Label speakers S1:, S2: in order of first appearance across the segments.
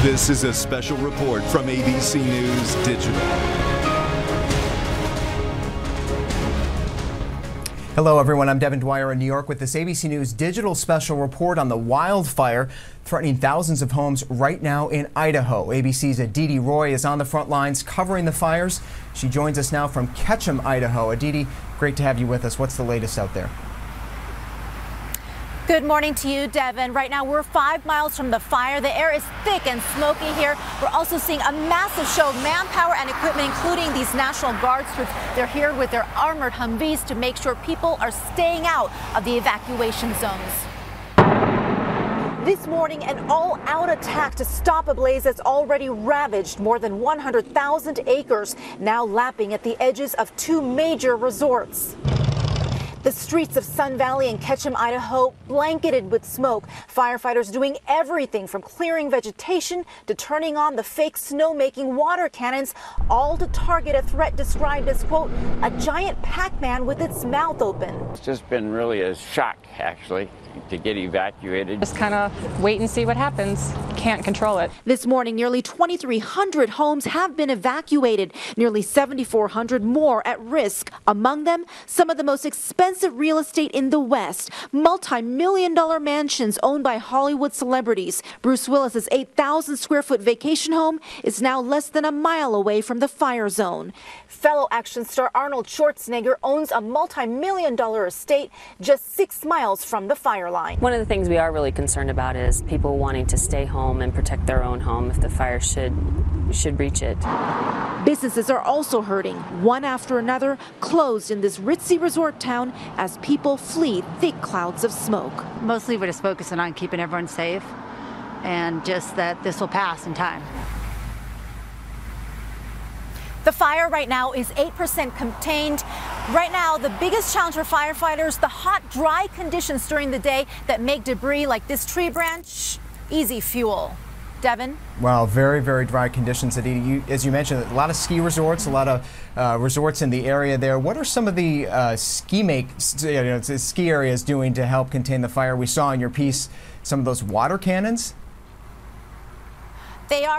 S1: This is a special report from ABC News Digital.
S2: Hello everyone, I'm Devin Dwyer in New York with this ABC News Digital special report on the wildfire threatening thousands of homes right now in Idaho. ABC's Aditi Roy is on the front lines covering the fires. She joins us now from Ketchum, Idaho. Aditi, great to have you with us. What's the latest out there?
S3: Good morning to you, Devin. Right now, we're 5 miles from the fire. The air is thick and smoky here. We're also seeing a massive show of manpower and equipment, including these National Guard troops. They're here with their armored Humvees to make sure people are staying out of the evacuation zones. This morning, an all-out attack to stop a blaze that's already ravaged more than 100,000 acres, now lapping at the edges of two major resorts. The streets of Sun Valley and Ketchum, Idaho, blanketed with smoke. Firefighters doing everything from clearing vegetation to turning on the fake snow-making water cannons, all to target a threat described as, quote, a giant Pac-Man with its mouth open.
S4: It's just been really a shock, actually, to get evacuated.
S5: Just kind of wait and see what happens. Can't control it.
S3: This morning, nearly 2,300 homes have been evacuated, nearly 7,400 more at risk. Among them, some of the most expensive real estate in the West, multi-million-dollar mansions owned by Hollywood celebrities. Bruce Willis's 8,000 square foot vacation home is now less than a mile away from the fire zone. Fellow action star Arnold Schwarzenegger owns a multi-million-dollar estate just 6 miles from the fire line.
S6: One of the things we are really concerned about is people wanting to stay home and protect their own home if the fire should reach it.
S3: Businesses are also hurting, one after another, closed in this ritzy resort town as people flee thick clouds of smoke.
S7: Mostly we're just focusing on keeping everyone safe and just that this will pass in time.
S3: The fire right now is 8% contained. Right now, the biggest challenge for firefighters, the hot, dry conditions during the day that make debris like this tree branch easy fuel. Devin?
S2: Wow, very, very dry conditions, Aditi. As you mentioned, a lot of ski resorts, a lot of resorts in the area there. What are some of the ski areas doing to help contain the fire? We saw in your piece some of those water cannons.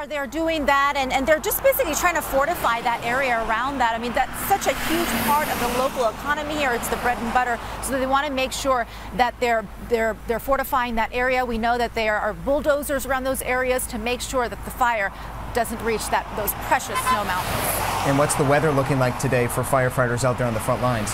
S3: They're doing that, and they're just basically trying to fortify that area around that. I mean, that's such a huge part of the local economy here. It's the bread and butter. So they want to make sure that they're fortifying that area. We know that there are bulldozers around those areas to make sure that the fire doesn't reach those precious snow mountains.
S2: And what's the weather looking like today for firefighters out there on the front lines?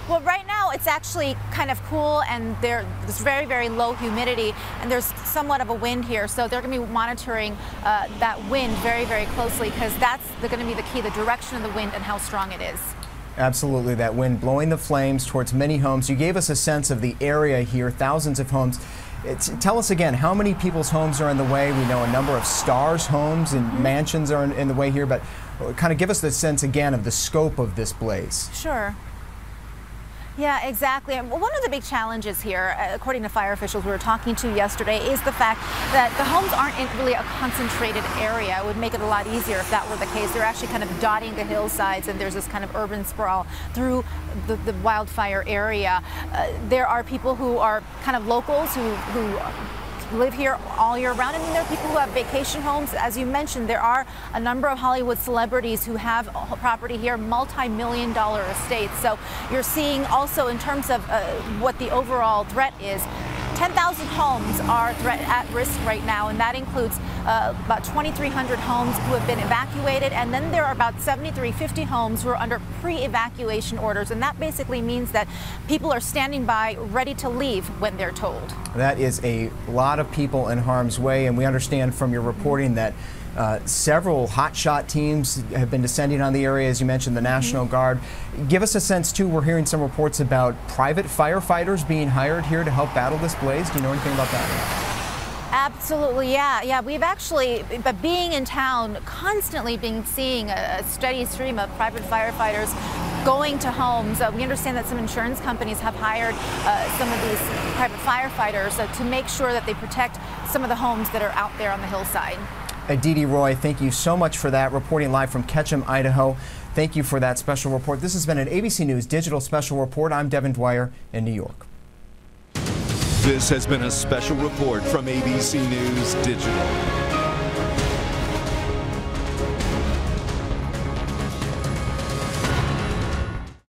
S3: Well, right now it's actually kind of cool, and there's very, very low humidity, and there's somewhat of a wind here. So they're going to be monitoring that wind very, very closely, because that's going to be the key, the direction of the wind and how strong it is.
S2: Absolutely, that wind blowing the flames towards many homes. You gave us a sense of the area here, thousands of homes. Tell us again, how many people's homes are in the way? We know a number of stars' homes and mansions are in the way here, but kind of give us the sense again of the scope of this blaze.
S3: Sure. Yeah, exactly. And one of the big challenges here, according to fire officials we were talking to yesterday, is the fact that the homes aren't in really a concentrated area. It would make it a lot easier if that were the case. They're actually kind of dotting the hillsides, and there's this kind of urban sprawl through the wildfire area. There are people who are kind of locals who live here all year round, and then there are people who have vacation homes. As you mentioned, there are a number of Hollywood celebrities who have property here, multi-million-dollar estates. So you're seeing also, in terms of what the overall threat is, 10,000 homes are at risk right now, and that includes about 2,300 homes who have been evacuated, and then there are about 7,350 homes who are under pre-evacuation orders, and that basically means that people are standing by ready to leave when they're told. That is a lot of people in harm's way, and we understand from your reporting that several hotshot teams have been descending on the area, as you mentioned, the National Guard. Give us a sense, too, we're hearing some reports about private firefighters being hired here to help battle this blaze. Do you know anything about that? Absolutely, yeah. We've actually, but being in town, constantly seeing a steady stream of private firefighters going to homes. We understand that some insurance companies have hired some of these private firefighters to make sure that they protect some of the homes that are out there on the hillside. Aditi Roy, thank you so much for that, reporting live from Ketchum, Idaho. Thank you for that special report. This has been an ABC News Digital Special Report. I'm Devin Dwyer in New York.
S1: This has been a special report from ABC News Digital.